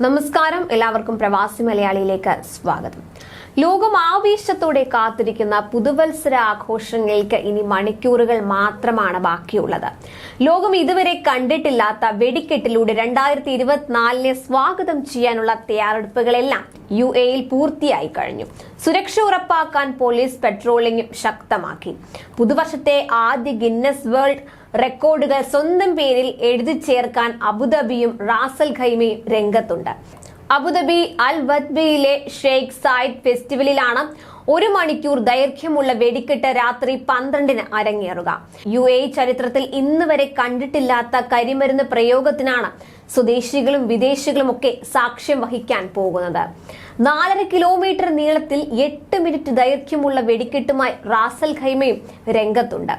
നമസ്കാരം, എല്ലാവർക്കും പ്രവാസി മലയാളിയിലേക്ക് സ്വാഗതം. ലോകം ആവേശത്തോടെ കാത്തിരിക്കുന്ന പുതുവത്സര ആഘോഷങ്ങൾക്ക് ഇനി മണിക്കൂറുകൾ മാത്രമാണ് ബാക്കിയുള്ളത്. ലോകം ഇതുവരെ കണ്ടിട്ടില്ലാത്ത വെടിക്കെട്ടിലൂടെ 2024 സ്വാഗതം ചെയ്യാനുള്ള തയ്യാറെടുപ്പുകളെല്ലാം UAE പൂർത്തിയായി കഴിഞ്ഞു. സുരക്ഷ ഉറപ്പാക്കാൻ പോലീസ് പെട്രോളിംഗും ശക്തമാക്കി. പുതുവർഷത്തെ ആദ്യ ഗിന്നസ് വേൾഡ് റെക്കോർഡുകൾ സ്വന്തം പേരിൽ എഴുതി ചേർക്കാൻ അബുദാബിയും റാസൽ ഖൈമയും രംഗത്തുണ്ട്. അബുദാബി അൽ വത്ബയിലെ ഷെയ്ഖ് സായിദ് ഫെസ്റ്റിവലിലാണ് 1 മണിക്കൂർ ദൈർഘ്യമുള്ള വെടിക്കെട്ട് രാത്രി 12-ന് അരങ്ങേറുക. UAE ചരിത്രത്തിൽ ഇന്ന് വരെ കണ്ടിട്ടില്ലാത്ത കരിമരുന്ന് പ്രയോഗത്തിനാണ് സ്വദേശികളും വിദേശികളും ഒക്കെ സാക്ഷ്യം വഹിക്കാൻ പോകുന്നത്. 4.5 കിലോമീറ്റർ നീളത്തിൽ 8 മിനിറ്റ് ദൈർഘ്യമുള്ള വെടിക്കെട്ടുമായി റാസൽ ഖൈമയും രംഗത്തുണ്ട്.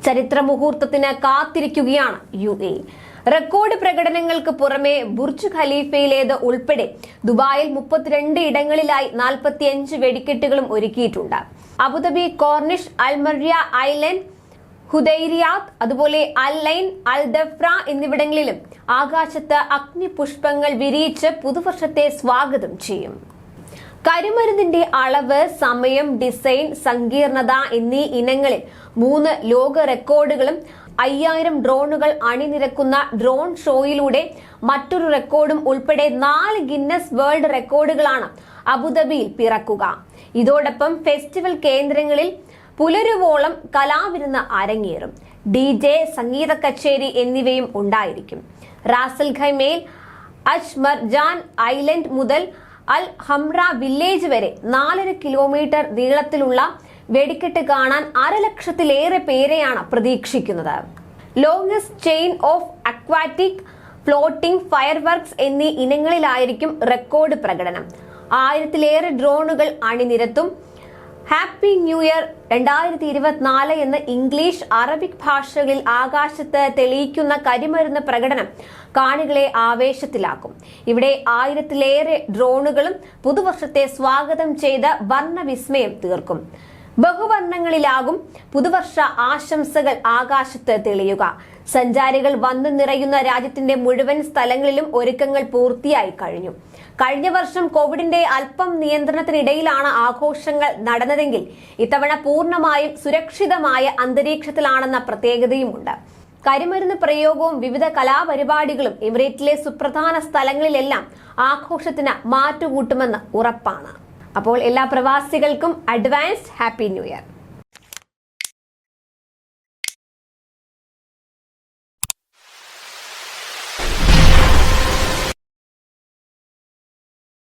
ചരിത്ര മുഹൂർത്തത്തിന് കാത്തിരിക്കുകയാണ് UAE. റെക്കോർഡ് പ്രകടനങ്ങൾക്ക് പുറമെ ബുർജ് ഖലീഫയിലേത് ഉൾപ്പെടെ ദുബായിൽ 32 ഇടങ്ങളിലായി 45 വെടിക്കെട്ടുകളും ഒരുക്കിയിട്ടുണ്ട്. അബുദാബി കോർണിഷ്, അൽമറിയ ഐലൻഡ്, ഹുദൈരിയാത്ത്, അതുപോലെ അൽ ലൈൻ, അൽ ദഫ്ര എന്നിവിടങ്ങളിലും ആകാശത്ത് അഗ്നിപുഷ്പങ്ങൾ വിരിയിച്ച് പുതുവർഷത്തെ സ്വാഗതം ചെയ്യും. കരിമരുന്നിന്റെ അളവ്, സമയം, ഡിസൈൻ, സങ്കീർണത എന്നീ ഇനങ്ങളിൽ 3 ലോക റെക്കോർഡുകളും 5000 ഡ്രോണുകൾ അണിനിരക്കുന്ന ഡ്രോൺ ഷോയിലൂടെ മറ്റൊരു റെക്കോർഡും ഉൾപ്പെടെ 4 ഗിന്നസ് വേൾഡ് റെക്കോർഡുകളാണ് അബുദാബിയിൽ പിറക്കുക. ഇതോടൊപ്പം ഫെസ്റ്റിവൽ കേന്ദ്രങ്ങളിൽ പുലരുവോളം കലാവിരുന്ന് അരങ്ങേറും. DJ, സംഗീത കച്ചേരി എന്നിവയും ഉണ്ടായിരിക്കും. റാസൽ ഖൈമയിൽ അജ് മർജാൻ ഐലൻഡ് മുതൽ അൽ ഹംറ വില്ലേജ് വരെ 4.5 കിലോമീറ്റർ നീളത്തിലുള്ള വെടിക്കെട്ട് കാണാൻ 1,00,000-ലേറെ പേരെയാണ് പ്രതീക്ഷിക്കുന്നത്. Longest chain of aquatic, floating, fire works എന്നീ ഇനങ്ങളിലായിരിക്കും റെക്കോർഡ് പ്രകടനം. 1000-ലേറെ ഡ്രോണുകൾ അണിനിരത്തും. ഹാപ്പി ന്യൂ ഇയർ 2024 എന്ന ഇംഗ്ലീഷ്, അറബിക് ഭാഷകളിൽ ആകാശത്ത് തെളിയിക്കുന്ന കരിമരുന്ന് പ്രകടനം കാണികളെ ആവേശത്തിലാക്കും. ഇവിടെ 1000-ലേറെ ഡ്രോണുകളും പുതുവർഷത്തെ സ്വാഗതം ചെയ്ത് വർണ്ണവിസ്മയം തീർക്കും. ബഹുവർണ്ണങ്ങളിലാകും പുതുവർഷ ആശംസകൾ ആകാശത്ത് തെളിയുക. സഞ്ചാരികൾ വന്നു നിറയുന്ന രാജ്യത്തിന്റെ മുഴുവൻ സ്ഥലങ്ങളിലും ഒരുക്കങ്ങൾ പൂർത്തിയായി കഴിഞ്ഞു. കഴിഞ്ഞ വർഷം കോവിഡിന്റെ അല്പം നിയന്ത്രണത്തിനിടയിലാണ് ആഘോഷങ്ങൾ നടന്നതെങ്കിൽ ഇത്തവണ പൂർണ്ണമായും സുരക്ഷിതമായ അന്തരീക്ഷത്തിലാണെന്ന പ്രത്യേകതയുമുണ്ട്. കരിമരുന്ന് പ്രയോഗവും വിവിധ കലാപരിപാടികളും എമിറേറ്റിലെ സുപ്രധാന സ്ഥലങ്ങളിലെല്ലാം ആഘോഷത്തിന് മാറ്റുകൂട്ടുമെന്ന് ഉറപ്പാണ്. അപ്പോൾ എല്ലാ പ്രവാസികൾക്കും അഡ്വാൻസ്ഡ് ഹാപ്പി ന്യൂ ഇയർ.